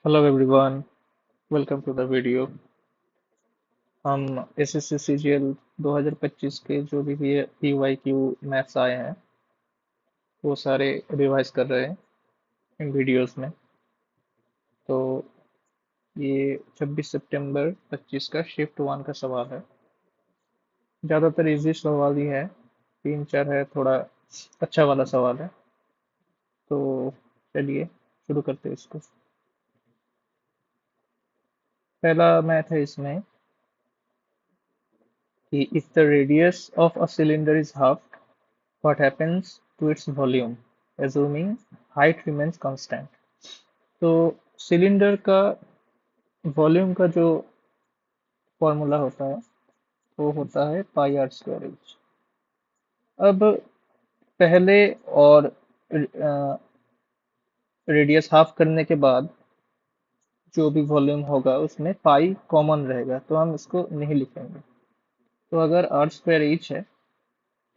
Hello everyone, welcome to the video. हम SSC CGL 2025 के जो भी पीवाईक्यू मैथ्स आए हैं वो सारे रिवाइज कर रहे हैं इन वीडियोस में। तो ये 26 सितंबर 25 का शिफ्ट वन का सवाल है। ज़्यादातर इजी सवाल ही है, तीन चार है थोड़ा अच्छा वाला सवाल है। तो चलिए शुरू करते हैं इसको। पहला मैथ है इसमें कि if the radius of a cylinder is half, what happens to its volume assuming height remains constant। तो सिलेंडर का वॉल्यूम का जो फॉर्मूला होता है वो होता है पाई आर स्क्वायर एच। अब पहले और रेडियस हाफ करने के बाद जो भी वॉल्यूम होगा उसमें पाई कॉमन रहेगा, तो हम इसको नहीं लिखेंगे। तो अगर आर स्क्वायर एच है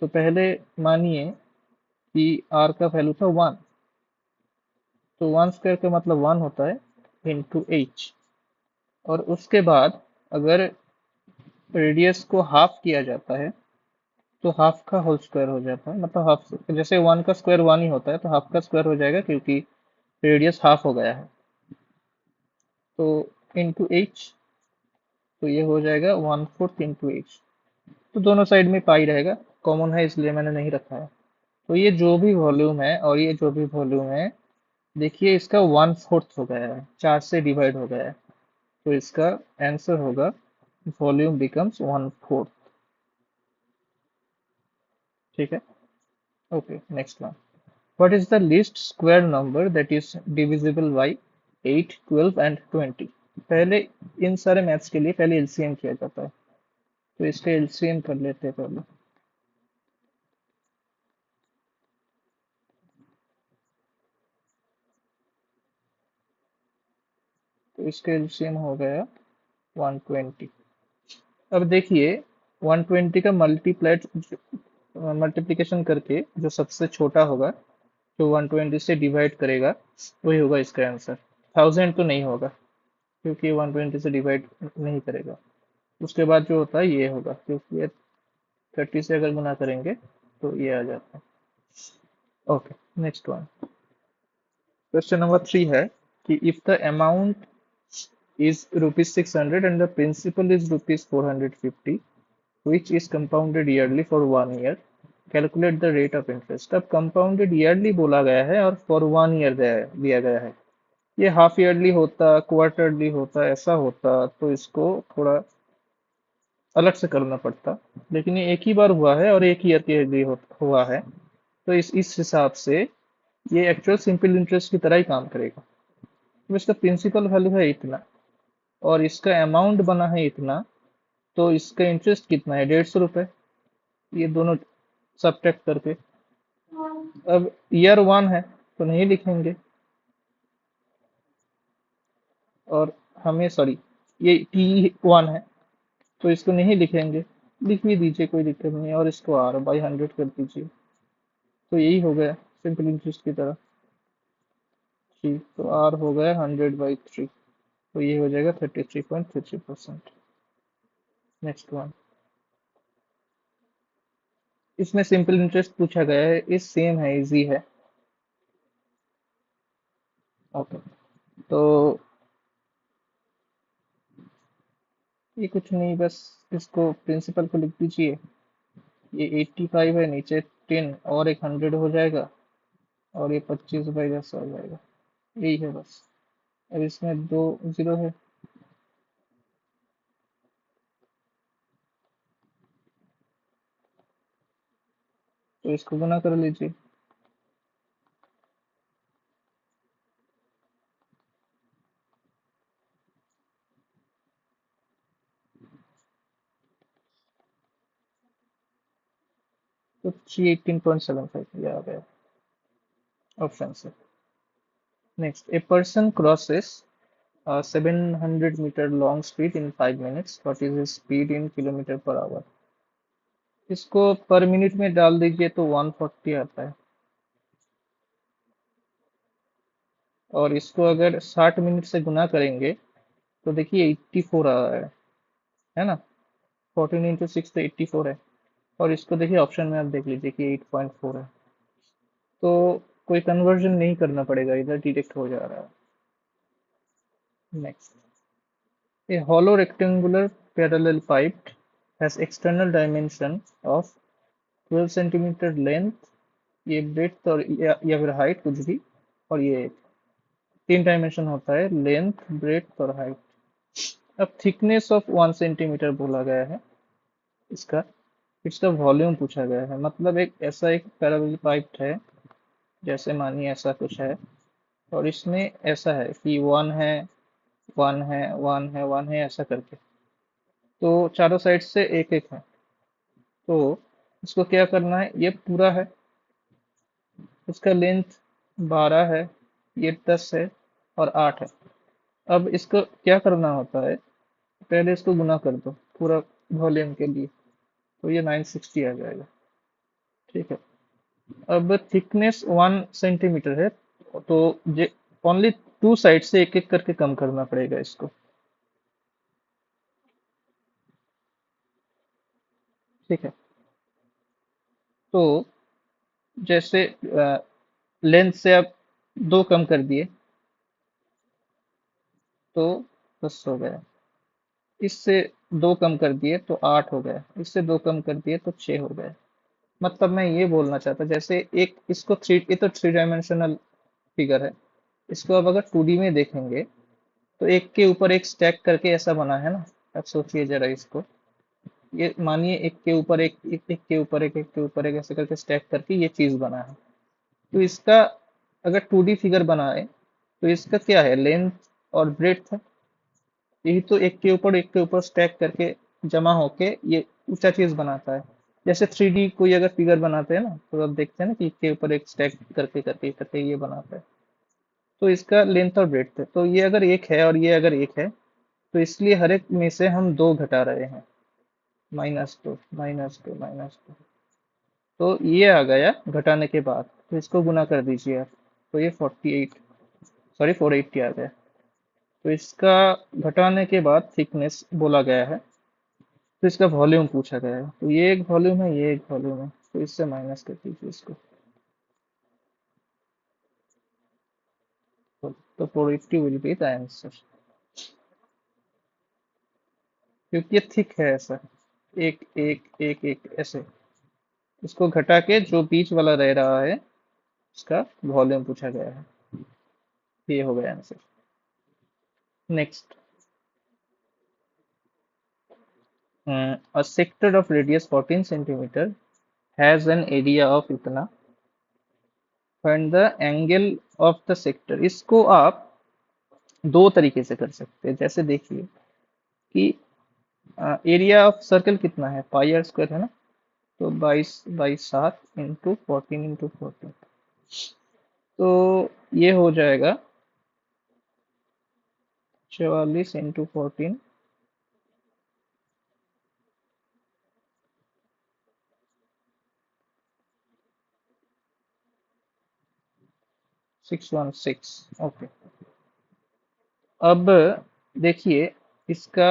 तो पहले मानिए कि आर का वैल्यू था वन, तो वन स्क्वायर का मतलब वन होता है इंटू एच। और उसके बाद अगर रेडियस को हाफ किया जाता है तो हाफ का होल स्क्वायर हो जाता है, मतलब हाफ, जैसे वन का स्क्वायर वन ही होता है तो हाफ का स्क्वायर हो जाएगा क्योंकि रेडियस हाफ हो गया है। तो इंटू एच, तो ये हो जाएगा वन फोर्थ इंटू एच। तो दोनों साइड में पाई रहेगा, कॉमन है इसलिए मैंने नहीं रखा है। तो ये जो भी वॉल्यूम है और ये जो भी वॉल्यूम है, देखिए इसका वन फोर्थ हो गया है, चार से डिवाइड हो गया है। तो इसका आंसर होगा वॉल्यूम बिकम्स वन फोर्थ। ठीक है, okay next one. What is the least square number that is divisible by 8, 12 and 20? पहले इन सारे मैथ्स के लिए पहले एलसीएम किया जाता है, तो इसका एलसीएम कर लेते हैं पहले। तो इसका एलसीएम हो गया 120। अब देखिए 120 का मल्टीप्लिकेशन करके जो सबसे छोटा होगा, जो 120 से डिवाइड करेगा, वही होगा इसका आंसर। 1000 तो नहीं होगा क्योंकि 120 से डिवाइड नहीं करेगा। उसके बाद जो होता है ये होगा, क्योंकि ये 30 से अगर गुना करेंगे तो ये आ जाता है। Okay next one. Question number 3 है कि if the amount is rupees 600 and the principal is rupees 450, which is compounded yearly for 1 year, calculate the rate of interest। अब compounded yearly बोला गया है और for 1 year दिया गया है। ये हाफ ईयरली होता, क्वार्टरली होता, ऐसा होता तो इसको थोड़ा अलग से करना पड़ता, लेकिन ये एक ही बार हुआ है और एक ईयर के लिए हुआ है। तो इस हिसाब से ये एक्चुअल सिंपल इंटरेस्ट की तरह ही काम करेगा। तो इसका प्रिंसिपल वैल्यू है इतना और इसका अमाउंट बना है इतना, तो इसका इंटरेस्ट कितना है, 150 रुपए। ये दोनों सब्ट्रैक्ट करके, अब ईयर वन है तो नहीं लिखेंगे, और हमें सॉरी ये टी वन है तो इसको नहीं लिखेंगे, लिख भी दीजिए कोई दिक्कत नहीं है, और इसको आर बाई 100 कर दीजिए। तो यही हो गया सिंपल इंटरेस्ट की तरह। जी, तो आर हो गया 100/3, तो ये हो जाएगा 33.33%। Next one. इसमें सिंपल इंटरेस्ट पूछा गया है, इस सेम है, इजी है। ओके, तो ये कुछ नहीं, बस इसको प्रिंसिपल को लिख दीजिए। ये 85 है, नीचे 10 और एक 100 हो जाएगा, और ये 25/10 हो जाएगा। यही है बस। अब इसमें दो जीरो है, तो इसको गुना कर लीजिए। तो 318.75 ये आ गया ऑप्शन से। Next, a person crosses 700 metre long street in 5 minutes, what is his speed in kilometre per hour. इसको पर मिनट में डाल दीजिए तो 140 आता है। और इसको अगर 60 मिनट से गुना करेंगे तो देखिए 84 आ रहा है ना। 14 × 6 तो 84 है। और इसको देखिए ऑप्शन में आप देख लीजिए कि 8.4 है। तो कोई कन्वर्जन नहीं करना पड़ेगा, इधर डिटेक्ट हो जा रहा है। Next, a hollow rectangular parallel pipe has external dimension of 12 centimeter length, ये ब्रेथ और या फिर हाइट कुछ भी, और ये तीन डायमेंशन होता है, लेंथ ब्रेथ और हाइट। अब थिकनेस ऑफ 1 सेंटीमीटर बोला गया है इसका। इसका वॉल्यूम पूछा गया है, मतलब एक ऐसा एक पैरेलल पाइप है, जैसे मानिए ऐसा कुछ है, और इसमें ऐसा है कि वन है, वन है, वन है, वन है, ऐसा करके। तो चारों साइड से एक एक है। तो इसको क्या करना है, ये पूरा है, इसका लेंथ 12 है, ये 10 है और 8 है। अब इसको क्या करना होता है, पहले इसको गुना कर दो पूरा वॉल्यूम के लिए, तो ये 960 आ जाएगा। ठीक है। अब थिकनेस 1 सेंटीमीटर है, तो ये ओनली टू साइड से एक एक करके कम करना पड़ेगा इसको। ठीक है। तो जैसे लेंथ से आप दो कम कर दिए तो 10 हो गया, इससे दो कम कर दिए तो 8 हो गया, इससे दो कम कर दिए तो 6 हो गया। मतलब मैं ये बोलना चाहता, जैसे एक इसको थ्री, ये तो थ्री डायमेंशनल फिगर है, इसको अब अगर 2D में देखेंगे तो एक के ऊपर एक स्टैक करके ऐसा बना है ना। अब सोचिए जरा इसको, ये मानिए एक के ऊपर एक के ऊपर एक के ऊपर एक ऐसे करके स्टैक करके ये चीज बना है। तो इसका अगर 2D फिगर बनाए तो इसका क्या है, लेंथ और ब्रेड्थ है। यही तो एक के ऊपर स्टैक करके जमा होके ये ऊंचा चीज बनाता है। जैसे 3D कोई अगर फिगर बनाते हैं ना, तो आप देखते हैं ना कि एक के ऊपर एक स्टैक करके करके करके ये बनाता है। तो इसका लेंथ और ब्रेड्थ है, तो ये अगर एक है और ये अगर एक है, तो इसलिए हर एक में से हम दो घटा रहे हैं, -2 -2 -2। तो ये आ गया घटाने के बाद, तो इसको गुना कर दीजिए आप, तो ये 48, सॉरी 480 आ गया। तो इसका घटाने के बाद थिकनेस बोला गया है, तो इसका वॉल्यूम पूछा गया है, तो ये एक वॉल्यूम है, ये एक वॉल्यूम है, तो इससे माइनस कर दीजिए इसको। तो 480 विल बी द आंसर, क्योंकि ये थिक है ऐसा, एक एक एक एक ऐसे। इसको घटा के जो बीच वाला रह रहा है उसका वॉल्यूम पूछा गया है। ये हो गया answer. Next, a sector of radius 14 centimeter has an area of इतना, find the angle of the sector। इसको आप दो तरीके से कर सकते हैं, जैसे देखिए कि एरिया ऑफ सर्कल कितना है, पाई आर स्क्वायर है ना। तो 22/7 इंटू 14 × 14, तो ये हो जाएगा 44 × 14, 616। ओके। अब देखिए इसका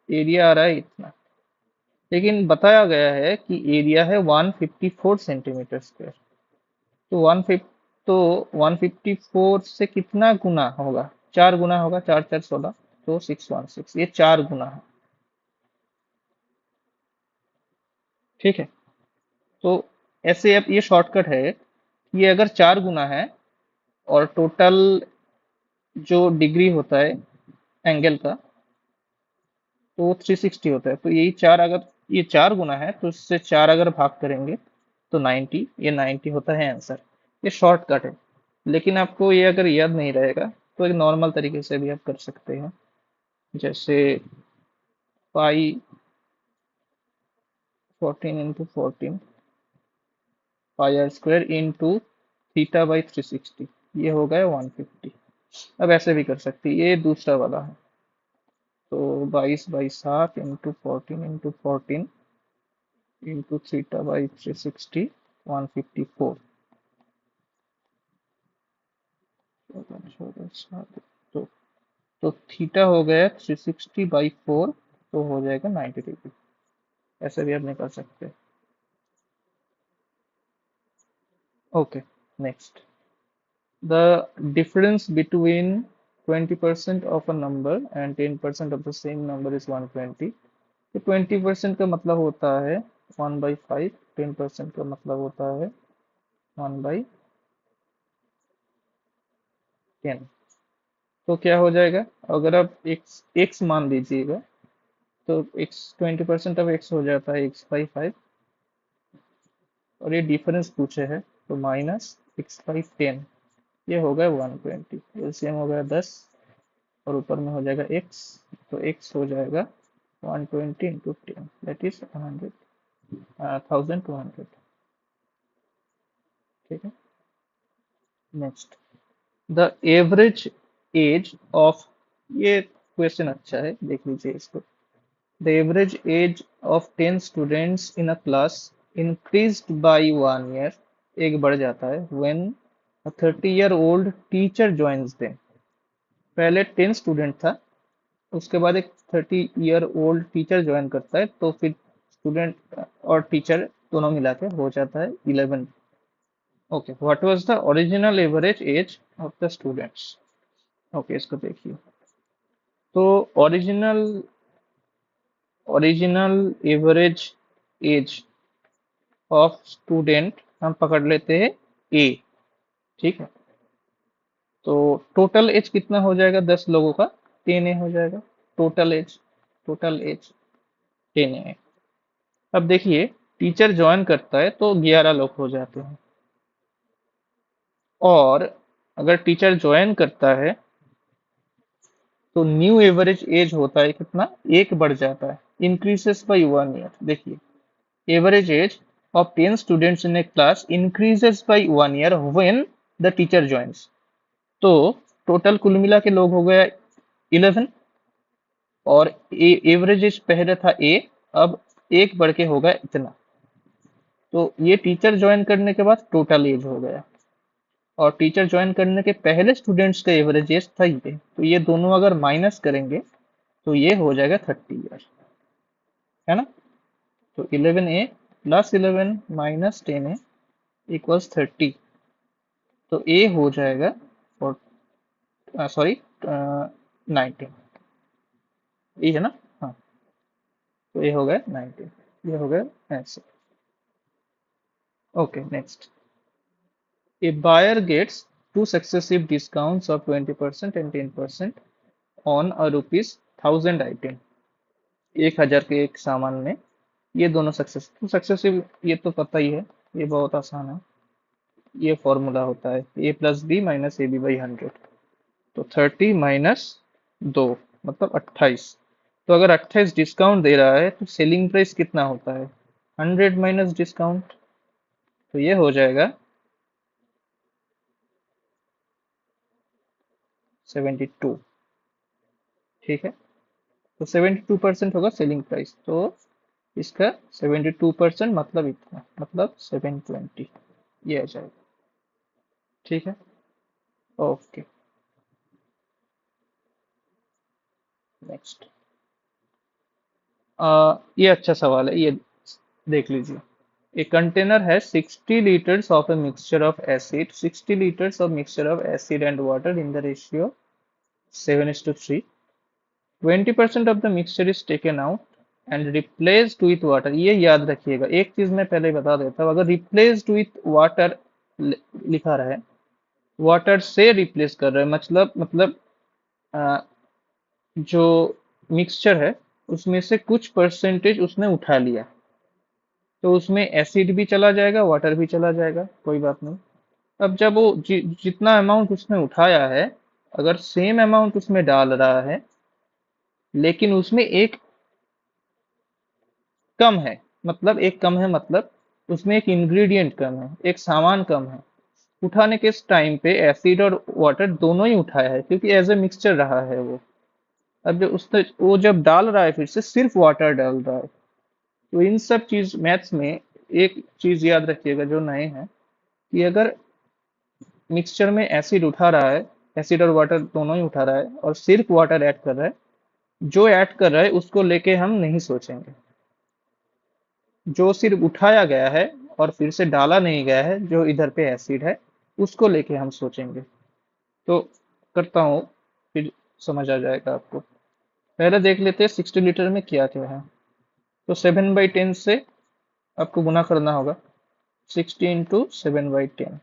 एरिया आ रहा है इतना, लेकिन बताया गया है कि एरिया है 154 सेंटीमीटर स्क्वायर। तो 150, तो 154 से कितना गुना होगा, चार गुना होगा, चार चार 16, तो 616, ये चार गुना है। ठीक है। तो ऐसे अब ये शॉर्टकट है, ये अगर चार गुना है और टोटल जो डिग्री होता है एंगल का, तो वो 360 होता है। तो यही चार, अगर ये चार गुना है तो इससे चार अगर भाग करेंगे तो 90, ये 90 होता है आंसर। ये शॉर्टकट है, लेकिन आपको ये अगर याद नहीं रहेगा तो एक नॉर्मल तरीके से भी आप कर सकते हैं, जैसे पाई 14 × 14 पाई आर स्क्वायर इंटू θ/360, ये हो गया 150। अब ऐसे भी कर सकते हैं, ये दूसरा वाला है। तो 22/7 इंटू 14 × 14 इंटू θ/360, 154। होगा 7। तो तो थीटा हो गया 360/4, तो हो जाएगा 90 डिग्री। ऐसे भी आप निकाल सकते हैं। Okay, next. The difference between 20% of a number and 10% of the same number is 120। तो 20% का मतलब होता है 1/5, 10% का मतलब होता है 1/10। तो क्या हो जाएगा, अगर आप x मान लीजिएगा, तो x 20% ऑफ x हो जाता है x/5, और ये डिफरेंस पूछे है, तो -x/10, ये हो गया 120। एलसीएम हो गया 10, और ऊपर में हो जाएगा x, तो x हो जाएगा 120 × 10, दैट इज 1200। ठीक है, next. The average age of, ये क्वेश्चन अच्छा है, देख लीजिए इसको। The average age of 10 students in a class increased by 1 year, एक बढ़ जाता है, when a 30-year-old teacher joins them. पहले 10 स्टूडेंट था, उसके बाद एक 30-year-old टीचर ज्वाइन करता है, तो फिर स्टूडेंट और टीचर दोनों मिला के हो जाता है 11। Okay, what was the original average age of the students. Okay, इसको देखिए। तो original original average age of student हम पकड़ लेते हैं ए। ठीक है, तो टोटल एज कितना हो जाएगा 10 लोगों का, 10 ए हो जाएगा। टोटल एज 10 ए। अब देखिए, टीचर ज्वाइन करता है तो 11 लोग हो जाते हैं, और अगर टीचर ज्वाइन करता है तो न्यू एवरेज एज होता है कितना, एक बढ़ जाता है, इंक्रीजेस बाय 1 ईयर। देखिए, average age of 10 students in A class increases by 1 year when the teacher joins. तो टोटल कुल मिला के लोग हो गया 11, और एवरेज एज पहले था ए, अब एक बढ़ के होगा इतना। तो ये टीचर ज्वाइन करने के बाद टोटल एज हो गया, और टीचर ज्वाइन करने के पहले स्टूडेंट्स का एवरेज एज था ये, तो ये दोनों अगर माइनस करेंगे तो ये हो जाएगा 30 ईयर, है ना। तो 11 ए प्लस 11 माइनस 10 ए इक्वल्स 30। तो ए हो जाएगा, और सॉरी 19, ये है ना। हाँ, तो ये हो गया 19, ये हो गया answer. Okay, next. A buyer gets two successive discounts of 20% and 10% on a rupees 1000 item। 1000 के एक सामान में ये दोनों सक्सेसिव, ये तो पता ही है, ये बहुत आसान है। ये फॉर्मूला होता है a+b - ab/100। तो 30 माइनस 2 मतलब 28। तो अगर 28 डिस्काउंट दे रहा है तो सेलिंग प्राइस कितना होता है, 100 माइनस डिस्काउंट, तो ये हो जाएगा 72। ठीक है, तो 72% होगा सेलिंग प्राइस, तो इसका 72% मतलब इतना, मतलब 720, ये आ जाएगा। ठीक है, ओके, नेक्स्ट। ये अच्छा सवाल है, ये देख लीजिए। A container has 60 liters of a mixture of acid, 60 liters of mixture of acid and water in the ratio 7:3। 20% of the mixture is taken out and replaced with water। ये याद रखिएगा, एक चीज मैं पहले बता देता हूँ, अगर replaced with water लिखा रहे, वाटर से रिप्लेस कर रहे हैं, मतलब अ, जो मिक्सचर है उसमें से कुछ परसेंटेज उसने उठा लिया, तो उसमें एसिड भी चला जाएगा, वाटर भी चला जाएगा, कोई बात नहीं। अब जब वो जितना अमाउंट उसने उठाया है, अगर सेम अमाउंट उसमें डाल रहा है, लेकिन उसमें एक कम है, मतलब एक कम है, मतलब उसमें एक इंग्रेडिएंट कम है, एक सामान कम है। उठाने के टाइम पे एसिड और वाटर दोनों ही उठाया है, क्योंकि एज ए मिक्सचर रहा है वो। अब जो उसने वो जब डाल रहा है फिर से सिर्फ वाटर डाल रहा है। तो इन सब चीज मैथ्स में एक चीज याद रखिएगा जो नए हैं, कि अगर मिक्सचर में एसिड उठा रहा है एसिड और वाटर दोनों ही उठा रहा है और सिर्फ वाटर ऐड कर रहा है। जो ऐड कर रहा है उसको लेके हम नहीं सोचेंगे। जो सिर्फ उठाया गया है और फिर से डाला नहीं गया है, जो इधर पे एसिड है, उसको लेके हम सोचेंगे। तो करता हूँ, फिर समझ आ जाएगा आपको। पहले देख लेते हैं 60 लीटर में क्या क्या है। तो 7/10 से आपको गुना करना होगा। 60 इंटू 7/10,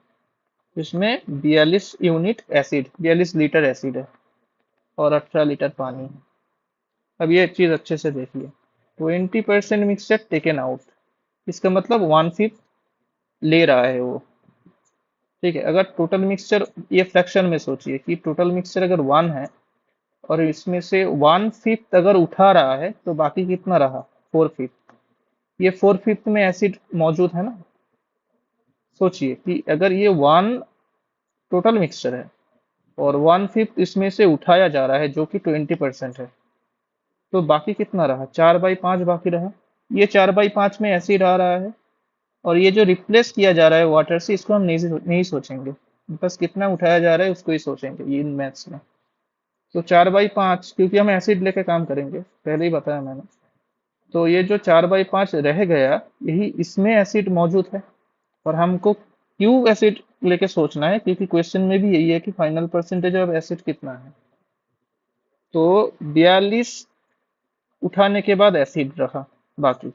इसमें 42 लीटर एसिड है और 18 लीटर पानी है। अब ये चीज अच्छे से देखिए। 20% मिक्सचर टेकन आउट, इसका मतलब 1/5 ले रहा है वो। ठीक है, अगर टोटल मिक्सचर, ये फ्रैक्शन में सोचिए कि टोटल मिक्सचर अगर 1 है और इसमें से 1/5 अगर उठा रहा है तो बाकी कितना रहा? 4/5। ये 4/5 में एसिड मौजूद है ना। सोचिए कि अगर ये 1 टोटल मिक्सचर है और 1/5 इसमें से उठाया जा रहा है जो कि 20% है, तो बाकी कितना रहा? 4/5 बाकी रहा। ये 4/5 में एसिड आ रहा है और ये जो रिप्लेस किया जा रहा है वाटर से, इसको हम नहीं सोचेंगे। बस कितना उठाया जा रहा है उसको ही सोचेंगे ये इन मैथ्स में। तो 4/5, क्योंकि हम एसिड लेके काम करेंगे, पहले ही बताया मैंने। तो ये जो 4/5 रह गया, यही इसमें एसिड मौजूद है। और हमको क्यों एसिड लेके सोचना है? क्योंकि क्वेश्चन में भी यही है कि फाइनल परसेंटेज ऑफ एसिड कितना है। तो 42 उठाने के बाद एसिड रहा बाकी।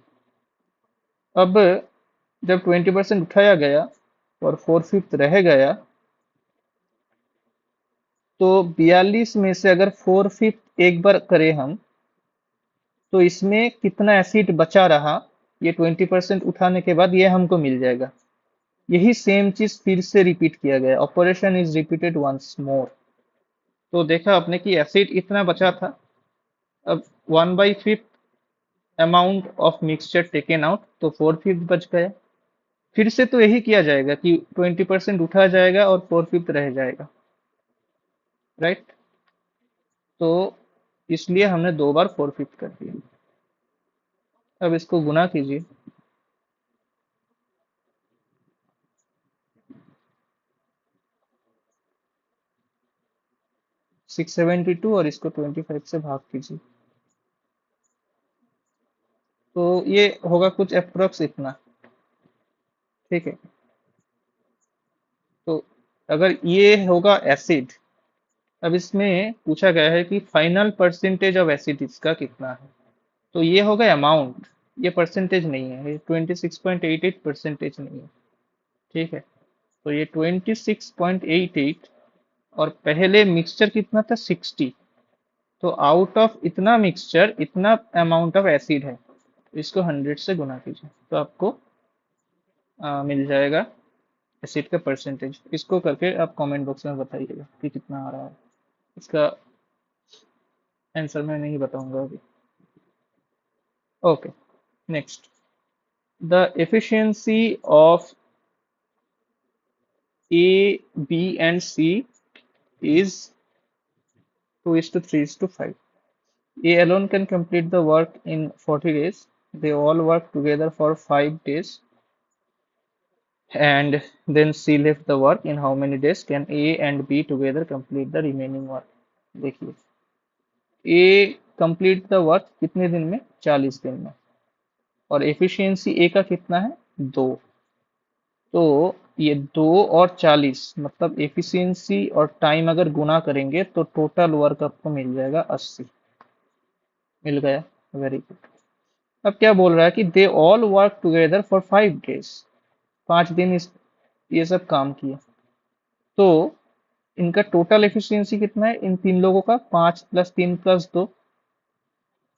अब जब 20% उठाया गया और 4/5 रह गया, तो 42 में से अगर 4/5 एक बार करें हम, तो इसमें कितना एसिड बचा रहा, ये 20% उठाने के बाद ये हमको मिल जाएगा। यही सेम चीज फिर से रिपीट किया गया, operation is repeated once more. तो देखा आपने कि एसिड इतना बचा था। अब 1/5 amount of mixture taken out, तो 4/5 बच गया। फिर से तो यही किया जाएगा कि 20% उठा जाएगा और 4/5 रह जाएगा, राइट। तो इसलिए हमने 2 बार 4/5 कर दिया। अब इसको गुना कीजिए। 672 और इसको 25 से भाग कीजिए। तो ये होगा कुछ अप्रोक्स इतना। ठीक है, तो अगर ये होगा एसिड, अब इसमें पूछा गया है कि फाइनल परसेंटेज ऑफ एसिड इसका कितना है। तो ये होगा अमाउंट, ये परसेंटेज नहीं है, ये 26.88% नहीं है। ठीक है, तो ये 26.88, और पहले मिक्सचर कितना था? 60। तो आउट ऑफ इतना मिक्सचर इतना अमाउंट ऑफ एसिड है, इसको 100 से गुना कीजिए तो आपको मिल जाएगा एसिड का परसेंटेज। इसको करके आप कमेंट बॉक्स में बताइएगा कि कितना आ रहा है। इसका आंसर मैं नहीं बताऊंगा अभी। Okay, next. The efficiency of A, B and C is 2:3:5. A alone can complete the work in 40 days. They all work together for 5 days. And then C left the work. In how many days can A and B together complete the remaining work? देखिए, A complete the work कितने दिन में? 40 दिन में। और efficiency A का कितना है? 2। तो ये 2 और 40, मतलब एफिशिएंसी और टाइम अगर गुना करेंगे तो टोटल वर्क आपको मिल जाएगा 80। मिल गया, वेरी गुड। अब क्या बोल रहा है कि they all work together for 5 days, 5 दिन ये सब काम किए। तो इनका टोटल एफिशिएंसी कितना है इन तीन लोगों का? 5 + 3 + 2,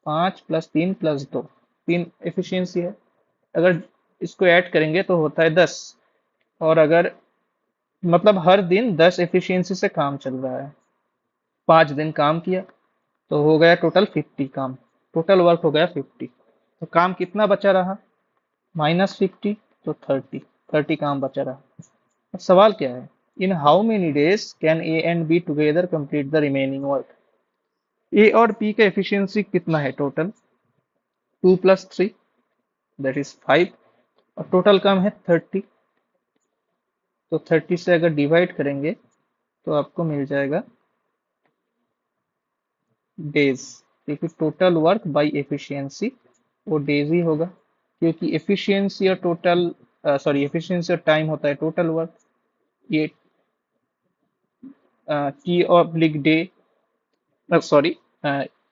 5 + 3 + 2, 3 एफिशिएंसी है। अगर इसको ऐड करेंगे तो होता है 10। और अगर मतलब हर दिन 10 एफिशिएंसी से काम चल रहा है, 5 दिन काम किया तो हो गया टोटल 50 काम। टोटल वर्क हो गया 50। तो काम कितना बचा रहा? -50, तो 30 काम बचा रहा। अब सवाल क्या है? In how many days can A and B together complete the remaining work? A और बी का एफिशिएंसी कितना है टोटल? 2 + 3, that is 5। और टोटल काम है 30। तो 30 से अगर डिवाइड करेंगे तो आपको मिल जाएगा डेज, क्योंकि टोटल वर्क बाय एफिशिएंसी वो डेज ही होगा, क्योंकि एफिशिएंसी और टोटल सॉरी एफिशिएंसी और टाइम होता है टोटल वर्क। ये T oblique day, sorry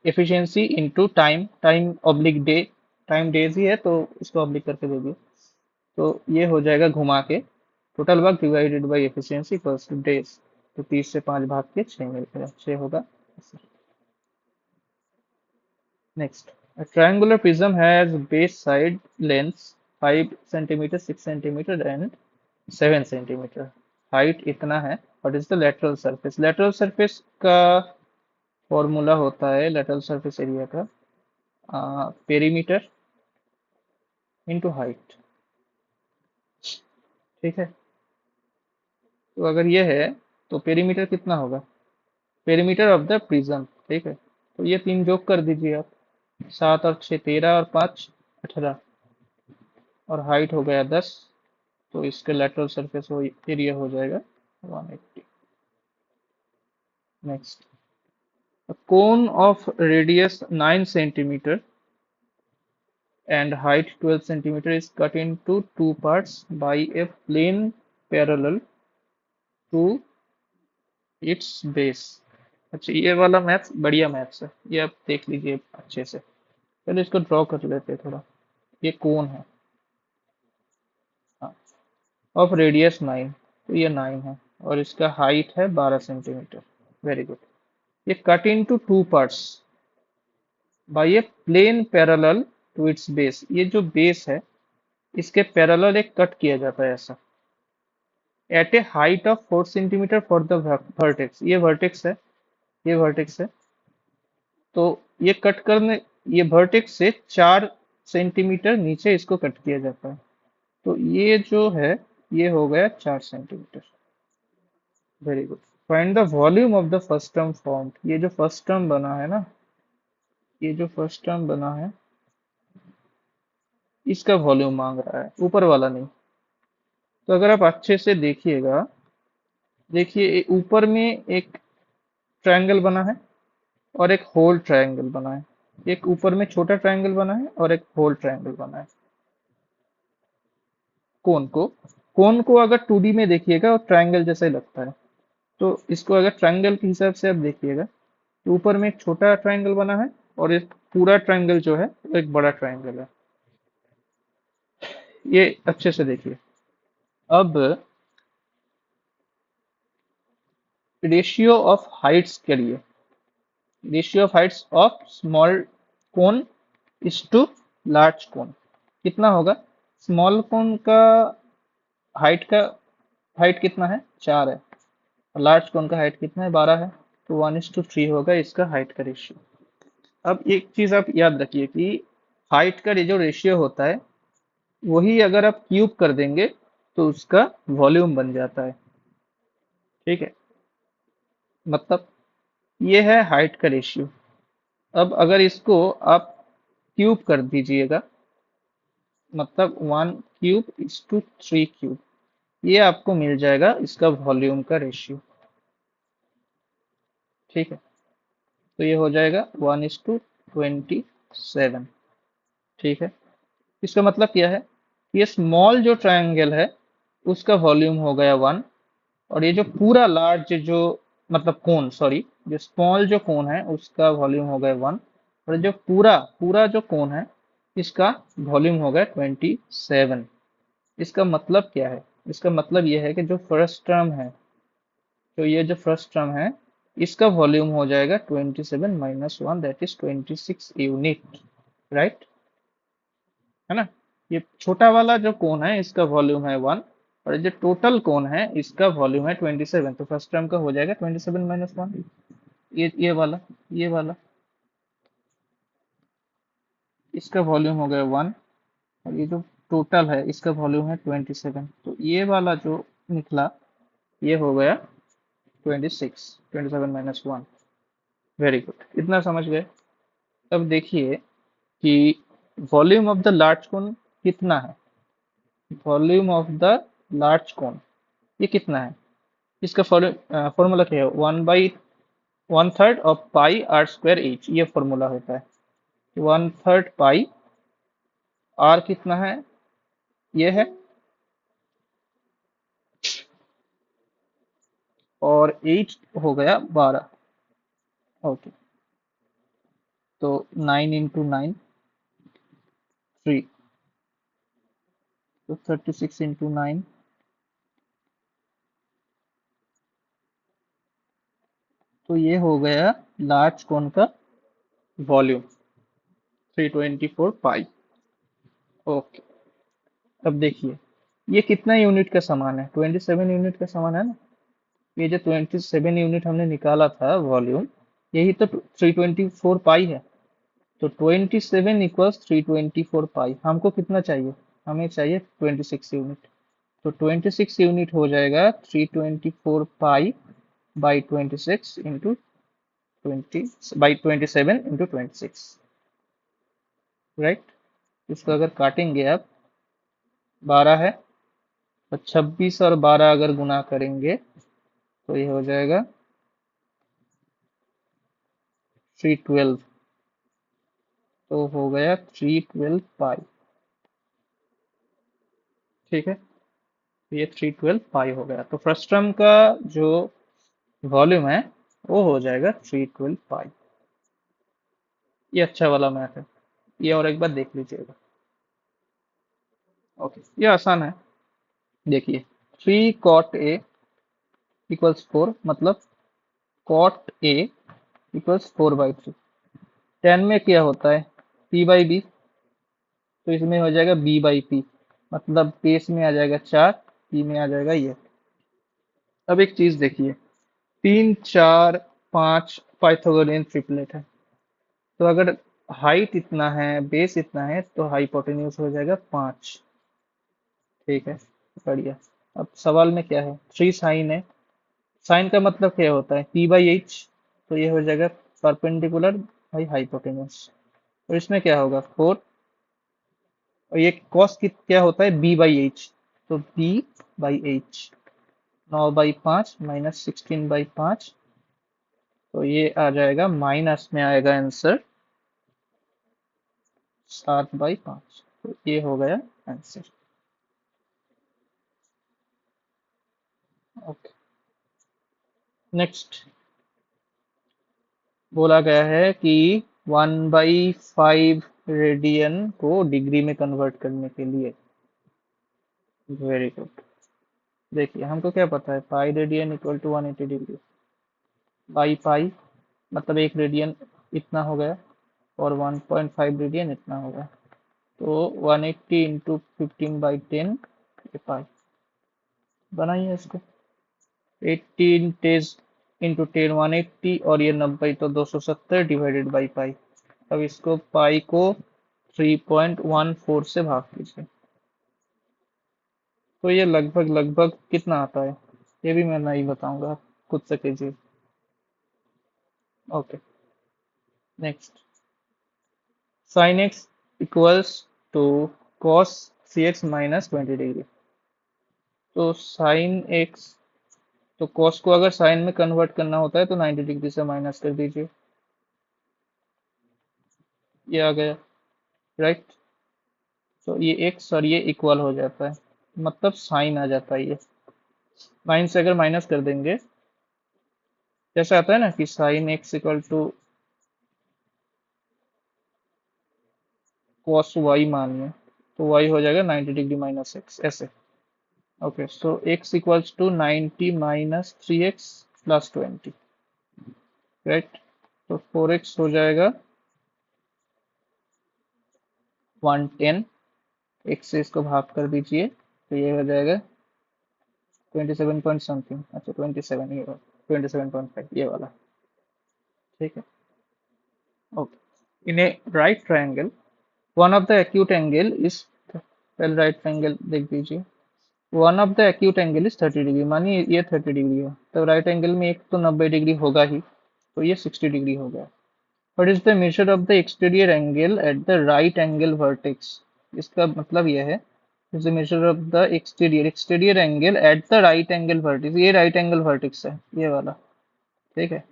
efficiency into time, time oblique day, time days ही है तो इसको ऑब्लिक करके दे दिए, तो ये हो जाएगा घुमा के total work divided by efficiency पर डेज। तो 30 से 5 भाग के 6 मिलेगा, 6 होगा। Next, a triangular prism has base side lengths 5 centimeter, 6 centimeter and 7 centimeter. Height इतना है। What is the lateral surface? Lateral surface का फॉर्मूला होता है लेटरल सरफेस एरिया का पेरीमीटर इनटू हाइट। ठीक है, तो अगर ये है तो पेरीमीटर कितना होगा? Perimeter of the prism. ठीक है, तो ये तीन जोक कर दीजिए आप, 7 और 6 13 और 5 18, और हाइट हो गया 10, तो इसके लेटरल सरफेस हो एरिया हो जाएगा 180। Next, a cone of radius 9 centimeter and height 12 centimeter is cut into two parts by a plane parallel to its base। अच्छा, ये वाला मैथ्स बढ़िया मैथ्स है, ये आप देख लीजिए अच्छे से। पहले इसको ड्रॉ कर लेते हैं थोड़ा। ये कोन है, हाँ, ऑफ रेडियस 9, तो ये 9 है और इसका हाइट है 12 सेंटीमीटर। Very good. ये cut into two parts by a plane parallel to its base. ये जो बेस है इसके पैरेलल एक कट किया जाता है ऐसा, at a height of 4 centimetre for the vertex. ये वर्टेक्स है, ये वर्टेक्स है, तो ये कट करने, ये वर्टेक्स से 4 सेंटीमीटर नीचे इसको कट किया जाता है, तो ये जो है ये हो गया 4 centimetre. Very good. Find the volume of the first term formed. ये जो फर्स्ट टर्म बना है ना, ये जो फर्स्ट टर्म बना है इसका वॉल्यूम मांग रहा है, ऊपर वाला नहीं। तो अगर आप अच्छे से देखिएगा, देखिए ऊपर में एक ट्रायंगल बना है और एक होल ट्रायंगल बना है। एक ऊपर में छोटा ट्रायंगल बना है और एक होल ट्रायंगल बना है। कोन को, कोन को अगर 2D में देखिएगा और ट्रायंगल जैसा ही लगता है, तो इसको अगर ट्रायंगल के हिसाब से आप देखिएगा तो ऊपर में एक छोटा ट्रायंगल बना है और एक पूरा ट्रायंगल जो है वो एक बड़ा ट्रायंगल है। ये अच्छे से देखिए। अब रेशियो ऑफ हाइट्स के लिए, ratio of heights of small cone is to large cone कितना होगा? स्मॉल कोन का हाइट का, हाइट कितना है? 4 है, और लार्ज कोन का हाइट कितना है? 12 है, तो 1:3 होगा इसका हाइट का रेशियो। अब एक चीज आप याद रखिए कि हाइट का जो रेशियो होता है वही अगर आप क्यूब कर देंगे तो उसका वॉल्यूम बन जाता है। ठीक है, मतलब ये है हाइट का रेशियो। अब अगर इसको आप क्यूब कर दीजिएगा, मतलब 1 क्यूब इज टू 3 क्यूब, ये आपको मिल जाएगा इसका वॉल्यूम का रेशियो। ठीक है, तो ये हो जाएगा 1:27। ठीक है, इसका मतलब क्या है? ये स्मॉल जो ट्रायंगल है उसका वॉल्यूम हो गया 1, और ये जो पूरा लार्ज जो मतलब कोन, सॉरी, जो स्मॉल जो कोन है उसका वॉल्यूम हो गया 1, और जो पूरा पूरा जो कोन है इसका वॉल्यूम हो गया 27। इसका मतलब क्या है? इसका मतलब यह है कि जो फर्स्ट टर्म है, तो ये जो फर्स्ट टर्म है इसका वॉल्यूम हो जाएगा 27 minus 1, that is 26 unit. Right, है ना? ये छोटा वाला जो कोन है इसका वॉल्यूम है 1, और जो टोटल कोन है इसका वॉल्यूम है 27, तो फर्स्ट टर्म का हो जाएगा 27 माइनस 1। ये वाला, ये वाला, इसका वॉल्यूम हो गया 1, और ये जो टोटल है इसका वॉल्यूम है 27, तो ये वाला जो निकला ये हो गया 26, 27 माइनस 1। वेरी गुड, इतना समझ गए। अब देखिए कि volume of the large cone कितना है। Volume of the large cone ये कितना है? इसका फॉर्मूला क्या है? 1/1/3 of pi r square h, ये फॉर्मूला होता है। 1/3 पाई, आर कितना है? ये है, और एच हो गया 12। ओके, तो 9 × 9 3, तो 36 × 9, तो ये हो गया लार्ज कोन का वॉल्यूम, 324 पाई। ओके, अब देखिए, ये कितना यूनिट का सामान है? 27 यूनिट का सामान है ना। ये जो 27 यूनिट हमने निकाला था वॉल्यूम, यही तो 324 पाई है। तो 27 = 324 पाई। हमको कितना चाहिए? हमें चाहिए 26 यूनिट। तो 26 यूनिट हो जाएगा 324 पाई/26 राइट। इसको अगर काटेंगे आप, 12 है, और 26 और 12 अगर गुना करेंगे तो ये हो जाएगा 312। तो हो गया 312 पाई। ठीक है, तो ये 312 पाई हो गया। तो फ्रस्टम का जो वॉल्यूम है वो हो जाएगा 312 पाई। ये अच्छा वाला मैथ है, ये और एक बार देख लीजिएगा। ओके, ये आसान है। देखिए, 3 cot A = 4, मतलब cot A = 4/3। 10 में क्या होता है? P/B, तो इसमें हो जाएगा B/P, मतलब बेस में आ जाएगा 4, P में आ जाएगा ये। अब एक चीज देखिए, 3 4 5 पाइथागोरियन ट्रिपलेट है। तो अगर हाइट इतना है, बेस इतना है, तो हाइपोटेन्यूज हो जाएगा 5। ठीक है, बढ़िया। अब सवाल में क्या है? 3 साइन है। साइन का मतलब क्या होता है? P/H, तो ये हो जाएगा परपेंडिकुलर बाई हाइपोटेन्यूज। और इसमें क्या होगा? 4। और ये कॉस की क्या होता है? B/H, तो B/H, 9/5 -16/5, तो ये आ जाएगा, माइनस में आएगा आंसर 7/5। तो ये हो गया आंसर। ओके, नेक्स्ट बोला गया है कि 1/5 रेडियन को डिग्री में कन्वर्ट करने के लिए। Very good. देखिए, हमको क्या पता है? Pi radian equal to 180 degree by pi, मतलब एक रेडियन इतना हो गया, और 1.5 रेडियन इतना हो गया। तो 180 इंटू 15/10 पाई। बनाइए इसको। 18 टेज इंटू 10 180, और ये 90 तो 270 डिवाइडेड बाई पाई। अब इसको पाई को 3.14 से भाग कीजिए, तो ये लगभग लगभग कितना आता है? ये भी मैं नहीं बताऊंगा, आप खुद से कीजिए। Okay, next, sine x equals to cos c x -20 degree. तो साइन एक्स, तो कॉस को अगर साइन में कन्वर्ट करना होता है तो 90 डिग्री से माइनस कर दीजिए, ये आ गया राइट। तो ये एक्स और ये इक्वल हो जाता है, मतलब साइन आ जाता है। ये 9 से अगर माइनस कर देंगे, जैसे आता है ना कि sine x equal to cos y मानिए, तो वाई हो जाएगा 90 डिग्री माइनस एक्स, ऐसे। Okay, so x equals to 90 -3x + 20, right. तो 4x हो जाएगा 110, एक्स से इसको भाग कर दीजिए, तो ये हो जाएगा 27 पॉइंट समथिंग। अच्छा, 27, ये 27.5, ये वाला। ठीक है, okay. In A right triangle, one of the acute angle is, पहले राइट ट्रायंगल देख दीजिए। One of the acute angle is 30 degree, मानिए ये 30 डिग्री है, तो राइट एंगल में एक तो 90 डिग्री होगा ही, तो ये 60 डिग्री हो गया। What is the measure of the exterior angle at the right angle vertex? इसका मतलब यह है is the measure of the exterior angle at the right angle vertex. ये राइट एंगल वर्टेक्स है, ये वाला। ठीक है,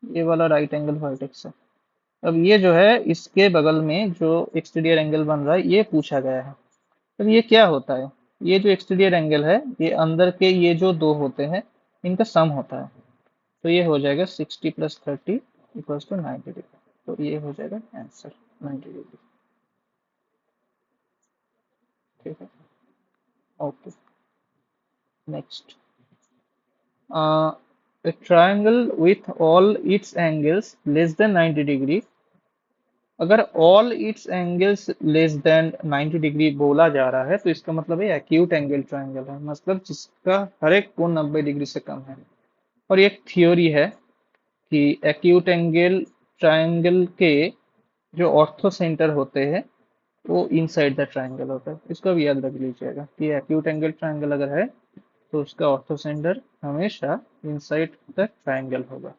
ये वाला राइट एंगल वर्टेक्स है। अब ये जो है इसके बगल में जो एक्सटीरियर एंगल बन रहा है ये पूछा गया है। अब ये क्या होता है, ये जो एक्सटीरियर एंगल है ये अंदर के ये जो दो होते हैं इनका सम होता है। तो ये हो जाएगा 60 + 30 = 90 डिग्री। तो ये हो जाएगा आंसर 90 डिग्री। ठीक है, okay next. A triangle with all its angles less than 90 degree. अगर all its angles less than 90 degree बोला जा रहा है तो इसका मतलब है एक्यूट एंगल ट्रायंगल है, मतलब जिसका हर एक कोण 90 डिग्री से कम है। और ये एक थ्योरी है कि एक्यूट एंगल ट्रायंगल के जो ऑर्थो सेंटर होते हैं वो इनसाइड द ट्रायंगल होता है। इसको भी याद रख लीजिएगा कि एक्यूट एंगल ट्रायंगल अगर है तो उसका ऑर्थो सेंटर हमेशा इनसाइड द ट्रायंगल होगा।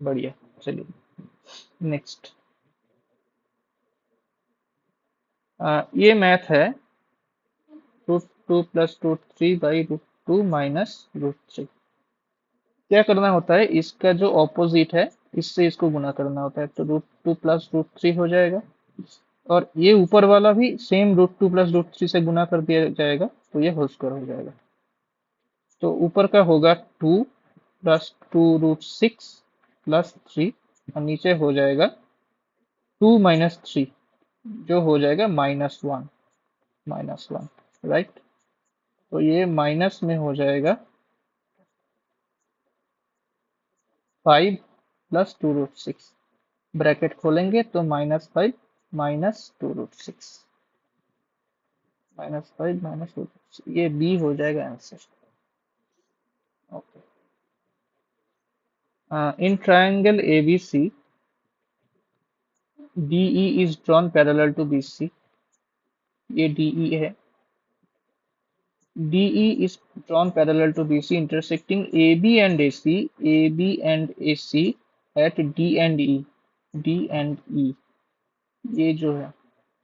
बढ़िया, चलिए नेक्स्ट। ये मैथ है √2 + √3/√2 - √3। क्या करना होता है, इसका जो ऑपोजिट है इससे इसको गुना करना होता है। तो √2 + √3 हो जाएगा, और ये ऊपर वाला भी सेम √2 + √3 से गुना कर दिया जाएगा तो ये होल स्क्वायर हो जाएगा। तो ऊपर का होगा 2 + 2√6 + 3, और नीचे हो जाएगा 2 - 3 जो हो जाएगा -1 राइट। तो ये माइनस में हो जाएगा 5 + 2√6। ब्रैकेट खोलेंगे तो -5 - 2√6, -5 - 2√6, ये बी हो जाएगा answer. Okay. In triangle ABC, DE is drawn parallel to BC। ये DE है, DE is drawn parallel to BC intersecting AB and AC, AB and AC at D and E, D and E। ये जो है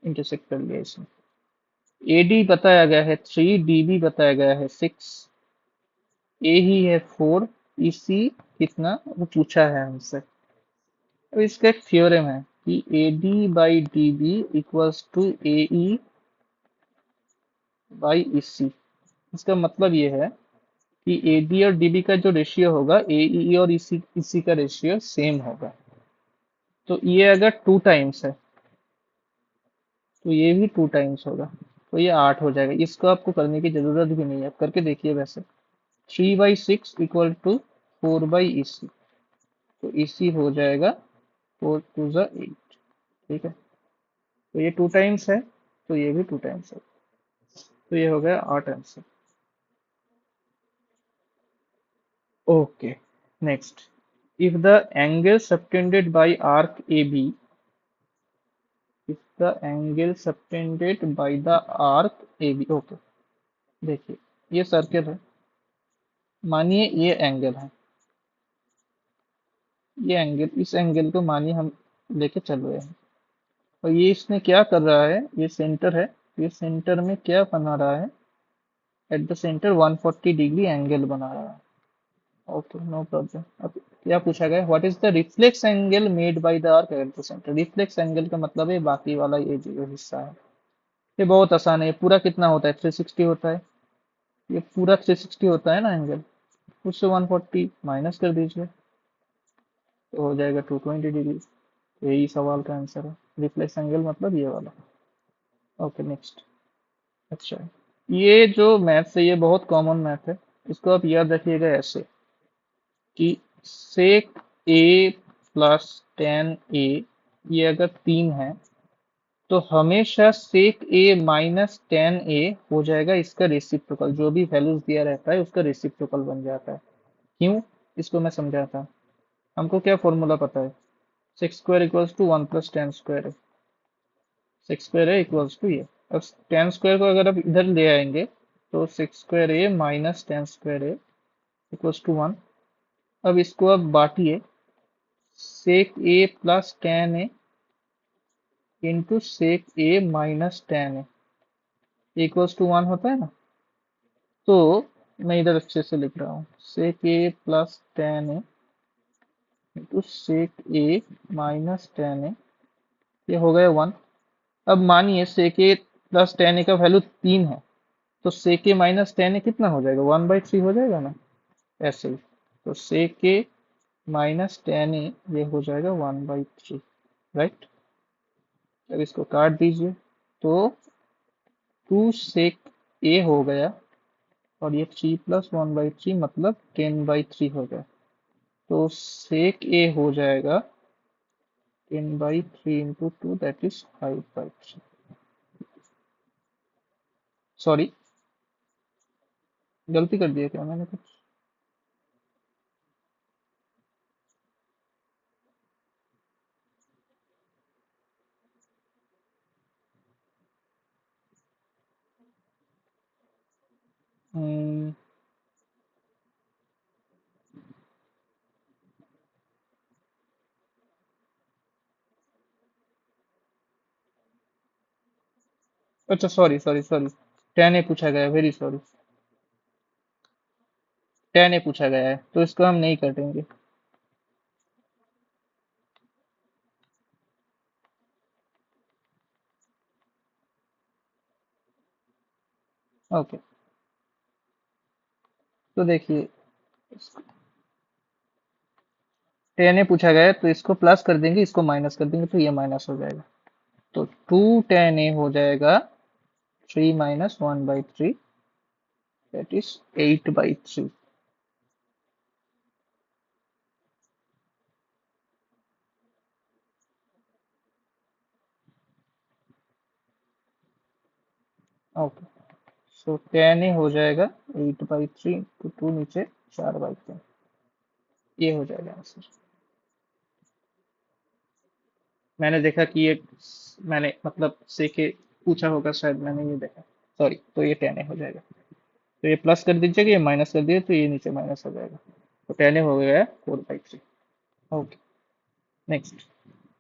intersect कर लिया इसमें। AD बताया गया है 3, DB बताया गया है 6, A ही है 4, EC कितना वो पूछा है हमसे। अब इसका एक थ्योरम है कि AD/DB = AE/EC। इसका मतलब ये है कि AD और DB का जो रेशियो होगा AE और EC का रेशियो सेम होगा। तो ये अगर 2 टाइम्स है तो ये भी 2 टाइम्स होगा, तो ये 8 हो जाएगा। इसको आपको करने की जरूरत भी नहीं है, आप करके देखिए। वैसे 3/6 = 4/EC, तो EC हो जाएगा 4 × 2 = 8। ठीक है, तो ये 2 टाइम्स है तो ये भी 2 टाइम्स है, तो ये हो गया 8 answer. Okay, next. If the angle subtended by arc AB, if the angle subtended by the arc AB, okay, देखिए ये सर्कल है, मानिए ये एंगल है, ये एंगल, इस एंगल को मानिए हम लेके चल रहे हैं, और ये इसने क्या कर रहा है, ये सेंटर है, ये सेंटर में क्या बना रहा है, at the centre 140 degree angle बना रहा है। Okay, no problem. अब क्या पूछा गया, what is the reflex angle made by the arc at the centre. Reflex angle का मतलब है बाकी वाला ये जो हिस्सा है। ये बहुत आसान है, ये पूरा कितना होता है 360 होता है, ये पूरा 360 होता है ना एंगल, उससे 140 माइनस कर दीजिए तो हो जाएगा 220 डिग्री। यही सवाल का आंसर है, रिफ्लेक्स एंगल मतलब ये वाला। Okay next. अच्छा, ये जो मैथ है ये बहुत कॉमन मैथ है, इसको आप याद रखिएगा ऐसे कि सेक ए प्लस टेन ए, ये अगर 3 है तो हमेशा सेक ए माइनस टेन ए हो जाएगा इसका रेसिप्रोकल, जो भी वैल्यूज दिया रहता है उसका रेसिप्रोकल बन जाता है। क्यों, इसको मैं समझाता हूँ। हमको क्या फॉर्मूला पता है, sec square equals to 1 + tan² है, sec square A equals to ये। अब टेन स्क्वायर को अगर आप इधर ले आएंगे तो sec square A minus tan A equals to 1। अब इसको आप बांटिए, sec A plus tan A into sec A minus tan A, equals to 1 होता है ना, तो मैं इधर अच्छे से लिख रहा हूँ, सेक A plus tan A into sec A minus tan ए, ये हो गया 1। अब मानिए सेक ए प्लस टेन ए का वैल्यू 3 है, तो सेक ए माइनस टेन ए कितना हो जाएगा, 1/3 हो जाएगा ना, ऐसे ही। तो सेक ए माइनस टेन ए ये हो जाएगा 1/3, राइट। अब इसको काट दीजिए, तो 2 सेक ए हो गया, और ये 3 प्लस 1/3 मतलब 10/3 हो गया। तो सेक ए हो जाएगा 10/3 into two, that is 5/3। Sorry, गलती कर दिया क्या मैंने कुछ? हम्म, अच्छा सॉरी सॉरी सॉरी, 10 ए पूछा गया, वेरी सॉरी, 10 ए पूछा गया है, तो इसको हम नहीं काटेंगे। ओके, तो देखिए 10 ए पूछा गया है, तो इसको प्लस कर देंगे, इसको माइनस कर देंगे, तो ये माइनस हो जाएगा। तो 2 10 ए हो जाएगा 3 - 1/3, दैट इज 8/3। ओके, सो 10 ए हो जाएगा 8/3 तो 2 नीचे 4/3, ये हो जाएगा आंसर। मैंने देखा कि ये, मैंने मतलब से के पूछा होगा शायद, मैंने ये देखा, सॉरी। तो ये 10 ए हो जाएगा, तो ये प्लस कर दीजिएगा, ये माइनस कर दिए, तो ये नीचे माइनस हो जाएगा, तो 10 ए हो गया 4/3। Okay, next.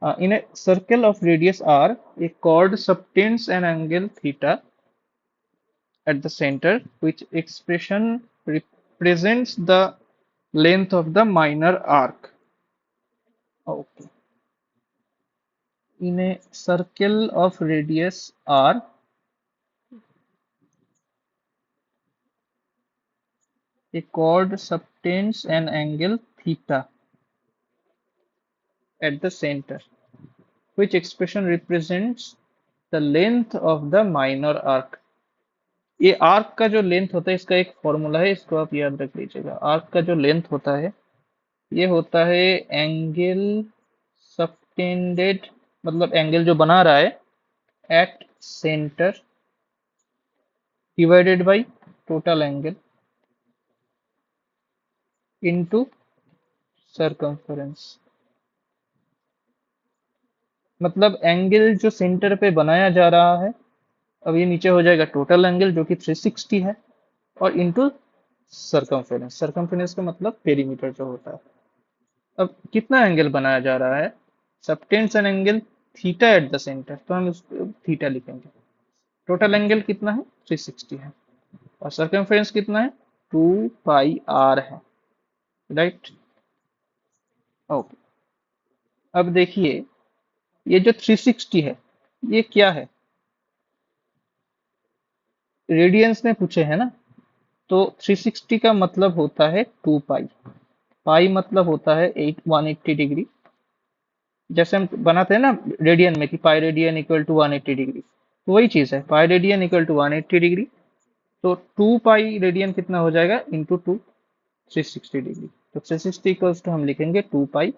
In a circle of radius r, a chord subtends an angle theta at the center, which expression represents the length of the minor arc. Okay. In a circle of radius r, a chord subtends an angle theta at the center, which expression represents the length of the minor arc. ये arc का जो length होता है, इसका एक formula है, इसको आप याद रख लीजिएगा। आर्क का जो लेंथ होता है, ये होता है एंगल सबटेंडेड, मतलब एंगल जो बना रहा है at centre divided by total angle into circumference. मतलब एंगल जो सेंटर पे बनाया जा रहा है, अब ये नीचे हो जाएगा टोटल एंगल जो कि 360 है, और इनटू सरकमफेरेंस। सरकमफेरेंस का मतलब पेरीमीटर जो होता है। अब कितना एंगल बनाया जा रहा है, subtends an angle theta eight the centre, तो हम उसको थीटा लिखेंगे। टोटल एंगल कितना है, 360 है, और सरकमफेरेंस कितना है, 2πr है, राइट। ओके, अब देखिए ये जो 360 है, ये क्या है, रेडियंस में पूछे हैं ना, तो 360 का मतलब होता है 2π, पाई मतलब होता है 180 डिग्री। जैसे हम बनाते हैं ना रेडियन में कि pi radian equal to 180 degree, तो वही चीज है, pi radian equal to 180 degree. तो 2π रेडियन कितना हो जाएगा, इंटू 360 डिग्री। तो 360 इक्वल्स टू हम लिखेंगे 2π,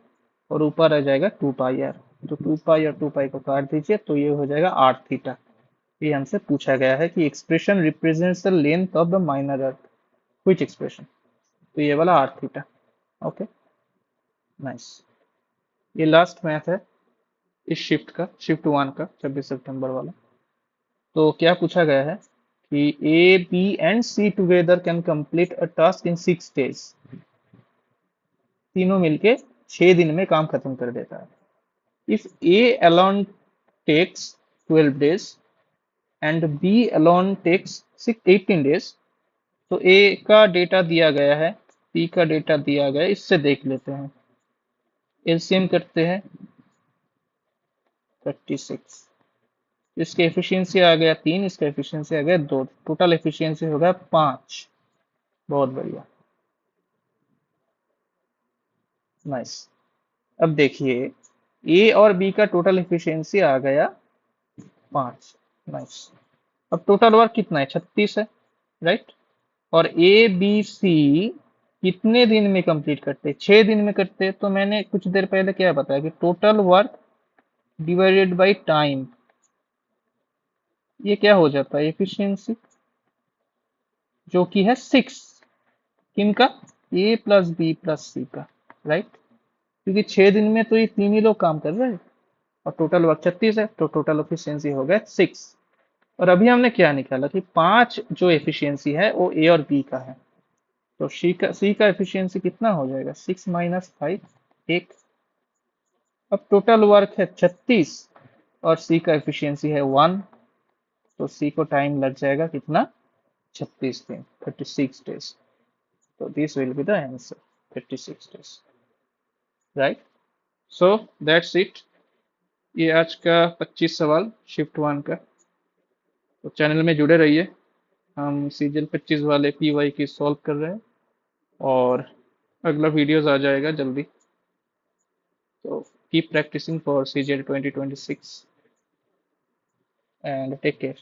और ऊपर आ जाएगा 2πr। तो 2π और 2π को काट दीजिए, तो ये हो जाएगा r थीटा। ये हमसे पूछा गया है कि expression represents the length of the minor earth, which expression, तो ये वाला r थीटा। Okay, nice. ये लास्ट मैथ है इस शिफ्ट का, शिफ्ट 1 का, 26 सितंबर वाला। तो क्या पूछा गया है कि A B and C together can complete a task in 6 days. तीनों मिलके 6 दिन में काम खत्म कर देता है। If A alone takes 12 days, and B alone takes 18 days. तो ए का डेटा दिया गया है, बी का डेटा दिया गया है, इससे देख लेते हैं। एलसीएम करते हैं 36, इसके एफिशिएंसी आ गया 3, इसका एफिशिएंसी आ गया 2, टोटल एफिशिएंसी हो गया 5। बहुत बढ़िया, नाइस। अब देखिए ए और बी का टोटल एफिशिएंसी आ गया 5, नाइस। अब टोटल वर्क कितना है, 36 है, राइट। और ए बी सी कितने दिन में कंप्लीट करते, 6 दिन में करते। तो मैंने कुछ देर पहले क्या बताया कि total work divided by time, ये क्या हो जाता है, एफिशिएंसी, जो कि है 6। किनका, ए प्लस बी प्लस सी का, राइट। क्योंकि 6 दिन में तो ये तीन ही लोग काम कर रहे हैं और टोटल वर्क 36 है, तो टोटल एफिशिएंसी हो गया 6। और अभी हमने क्या निकाला कि 5 जो एफिशिएंसी है वो ए और बी का है। तो सी का एफिशिएंसी कितना हो जाएगा, 6 माइनस 5, 1। अब टोटल वर्क है 36 और सी का एफिशिएंसी है 1, तो सी को टाइम लग जाएगा कितना, 36 दिन, 36 डेज। तो this will be the answer, 36 days, right. So that's it, ये आज का 25 सवाल शिफ्ट 1 का। तो चैनल में जुड़े रहिए, हम सीजन 25 वाले पी वाई की सॉल्व कर रहे हैं और अगला वीडियोस आ जाएगा जल्दी। तो keep practising for season 2026 and take care.